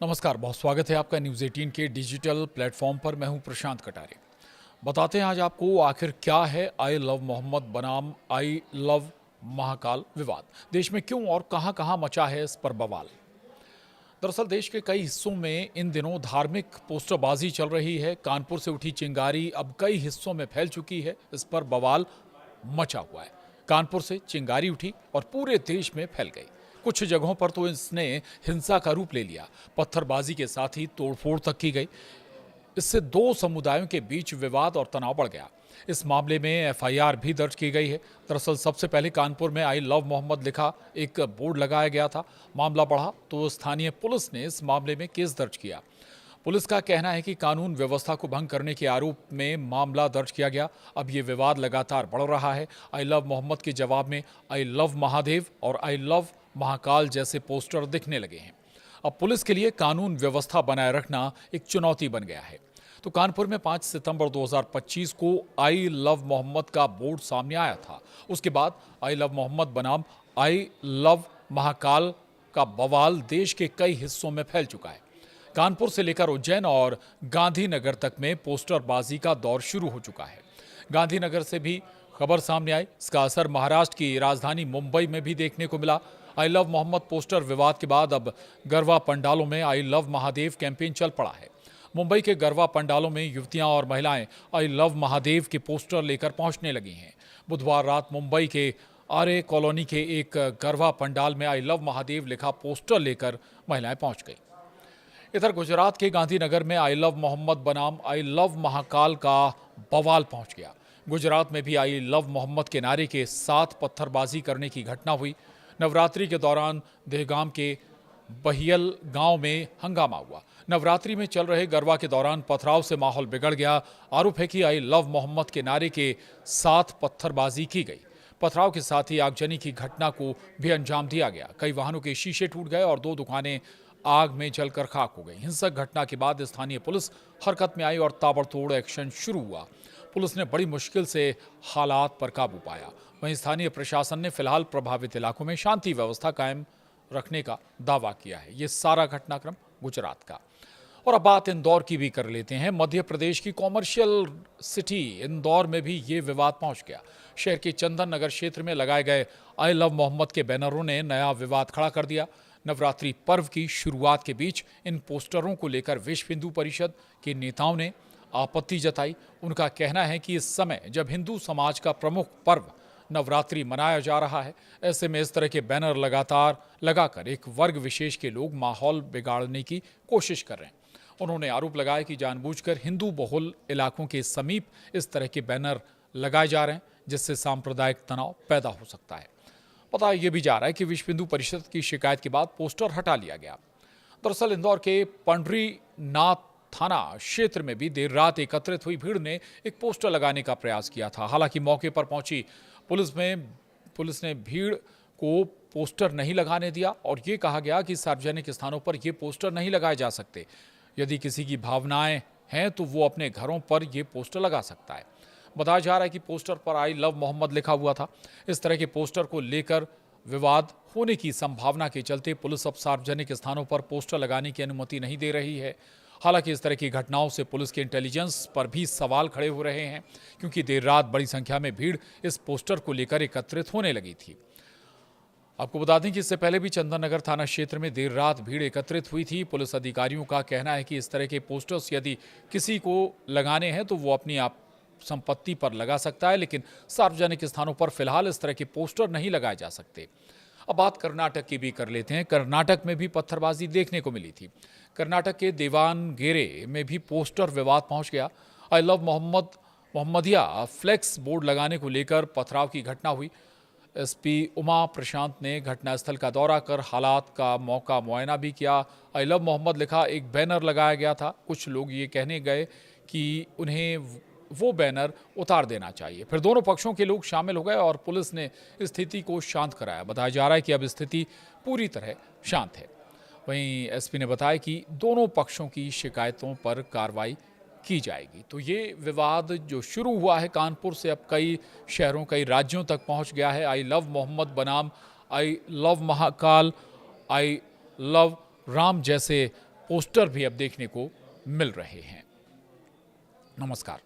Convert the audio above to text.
नमस्कार, बहुत स्वागत है आपका न्यूज़ 18 के डिजिटल प्लेटफॉर्म पर। मैं हूं प्रशांत कटारे। बताते हैं आज आपको आखिर क्या है आई लव मोहम्मद बनाम आई लव महाकाल विवाद। देश में क्यों और कहां-कहां मचा है इस पर बवाल। दरअसल देश के कई हिस्सों में इन दिनों धार्मिक पोस्टरबाजी चल रही है। कानपुर से उठी चिंगारी अब कई हिस्सों में फैल चुकी है। इस पर बवाल मचा हुआ है। कानपुर से चिंगारी उठी और पूरे देश में फैल गई। कुछ जगहों पर तो इसने हिंसा का रूप ले लिया। पत्थरबाजी के साथ ही तोड़फोड़ तक की गई। इससे दो समुदायों के बीच विवाद और तनाव बढ़ गया। इस मामले में एफआईआर भी दर्ज की गई है। दरअसल सबसे पहले कानपुर में आई लव मोहम्मद लिखा एक बोर्ड लगाया गया था। मामला बढ़ा तो स्थानीय पुलिस ने इस मामले में केस दर्ज किया। पुलिस का कहना है कि कानून व्यवस्था को भंग करने के आरोप में मामला दर्ज किया गया। अब ये विवाद लगातार बढ़ रहा है। आई लव मोहम्मद के जवाब में आई लव महादेव और आई लव महाकाल जैसे पोस्टर दिखने लगे हैं। अब पुलिस के लिए कानून व्यवस्था बनाए रखना एक चुनौती बन गया है। तो कानपुर में 5 सितंबर 2025 को आई लव मोहम्मद का बोर्ड सामने आया था। उसके बाद आई लव मोहम्मद बनाम आई लव महाकाल का बवाल देश के कई हिस्सों में फैल चुका है। कानपुर से लेकर उज्जैन और गांधीनगर तक में पोस्टरबाजी का दौर शुरू हो चुका है। गांधीनगर से भी खबर सामने आई। इसका असर महाराष्ट्र की राजधानी मुंबई में भी देखने को मिला। आई लव मोहम्मद पोस्टर विवाद के बाद अब गरबा पंडालों में आई लव महादेव कैंपेन चल पड़ा है। मुंबई के गरबा पंडालों में युवतियां और महिलाएं आई लव महादेव के पोस्टर लेकर पहुंचने लगी हैं। बुधवार रात मुंबई के आर्य कॉलोनी के एक गरबा पंडाल में आई लव महादेव लिखा पोस्टर लेकर महिलाएं पहुंच गई। इधर गुजरात के गांधीनगर में आई लव मोहम्मद बनाम आई लव महाकाल का बवाल पहुंच गया। गुजरात में भी आई लव मोहम्मद के नारे के साथ पत्थरबाजी करने की घटना हुई। नवरात्रि के दौरान देहगाम के बहियल गांव में हंगामा हुआ। नवरात्रि में चल रहे गरबा के दौरान पथराव से माहौल बिगड़ गया। आरोप है कि आई लव मोहम्मद के नारे के साथ पत्थरबाजी की गई। पथराव के साथ ही आगजनी की घटना को भी अंजाम दिया गया। कई वाहनों के शीशे टूट गए और 2 दुकानें आग में जलकर खाक हो गई। हिंसक घटना के बाद स्थानीय पुलिस हरकत में आई और ताबड़तोड़ एक्शन शुरू हुआ। पुलिस ने बड़ी मुश्किल से हालात पर काबू पाया। वहीं स्थानीय प्रशासन ने फिलहाल प्रभावित इलाकों में शांति व्यवस्था कायम रखने का दावा किया है। ये सारा घटनाक्रम गुजरात का। और अब बात इंदौर की भी कर लेते हैं। मध्य प्रदेश की कॉमर्शियल सिटी इंदौर में भी ये विवाद पहुंच गया। शहर के चंदन नगर क्षेत्र में लगाए गए आई लव मोहम्मद के बैनरों ने नया विवाद खड़ा कर दिया। नवरात्रि पर्व की शुरुआत के बीच इन पोस्टरों को लेकर विश्व हिंदू परिषद के नेताओं ने आपत्ति जताई। उनका कहना है कि इस समय जब हिंदू समाज का प्रमुख पर्व नवरात्रि मनाया जा रहा है, ऐसे में इस तरह के बैनर लगातार लगाकर एक वर्ग विशेष के लोग माहौल बिगाड़ने की कोशिश कर रहे हैं। उन्होंने आरोप लगाया कि जानबूझकर हिंदू बहुल इलाकों के समीप इस तरह के बैनर लगाए जा रहे हैं, जिससे सांप्रदायिक तनाव पैदा हो सकता है। पता यह भी जा रहा है कि विश्व हिंदू परिषद की शिकायत के बाद पोस्टर हटा लिया गया। दरअसल इंदौर के पंडरीनाथ थाना क्षेत्र में भी देर रात एकत्रित हुई भीड़ ने एक पोस्टर लगाने का प्रयास किया था। हालांकि मौके पर पहुंची पुलिस ने भीड़ को पोस्टर नहीं लगाने दिया और ये कहा गया कि सार्वजनिक स्थानों पर ये पोस्टर नहीं लगाए जा सकते। यदि किसी की भावनाएं हैं तो वो अपने घरों पर ये पोस्टर लगा सकता है। बताया जा रहा है कि पोस्टर पर आई लव मोहम्मद लिखा हुआ था। इस तरह के पोस्टर को लेकर विवाद होने की संभावना के चलते पुलिस अब सार्वजनिक स्थानों पर पोस्टर लगाने की अनुमति नहीं दे रही है। हालांकि इस तरह की घटनाओं से पुलिस के इंटेलिजेंस पर भी सवाल खड़े हो रहे हैं, क्योंकि देर रात बड़ी संख्या में भीड़ इस पोस्टर को लेकर एकत्रित होने लगी थी। आपको बता दें कि इससे पहले भी चंदन नगर थाना क्षेत्र में देर रात भीड़ एकत्रित हुई थी। पुलिस अधिकारियों का कहना है कि इस तरह के पोस्टर्स यदि किसी को लगाने हैं तो वो अपनी आप संपत्ति पर लगा सकता है, लेकिन सार्वजनिक स्थानों पर फिलहाल इस तरह के पोस्टर नहीं लगाए जा सकते। अब बात कर्नाटक की भी कर लेते हैं। कर्नाटक में भी पत्थरबाजी देखने को मिली थी। कर्नाटक के देवानगेरे में भी पोस्टर विवाद पहुंच गया। आई लव मोहम्मदिया फ्लेक्स बोर्ड लगाने को लेकर पथराव की घटना हुई। एसपी उमा प्रशांत ने घटनास्थल का दौरा कर हालात का मौका मुआयना भी किया। आई लव मोहम्मद लिखा एक बैनर लगाया गया था। कुछ लोग ये कहने गए कि उन्हें वो बैनर उतार देना चाहिए। फिर दोनों पक्षों के लोग शामिल हो गए और पुलिस ने स्थिति को शांत कराया। बताया जा रहा है कि अब स्थिति पूरी तरह शांत है। वहीं एसपी ने बताया कि दोनों पक्षों की शिकायतों पर कार्रवाई की जाएगी। तो ये विवाद जो शुरू हुआ है कानपुर से अब कई शहरों, कई राज्यों तक पहुंच गया है। आई लव मोहम्मद बनाम I love Mahakal, I love Ram जैसे पोस्टर भी अब देखने को मिल रहे हैं। नमस्कार।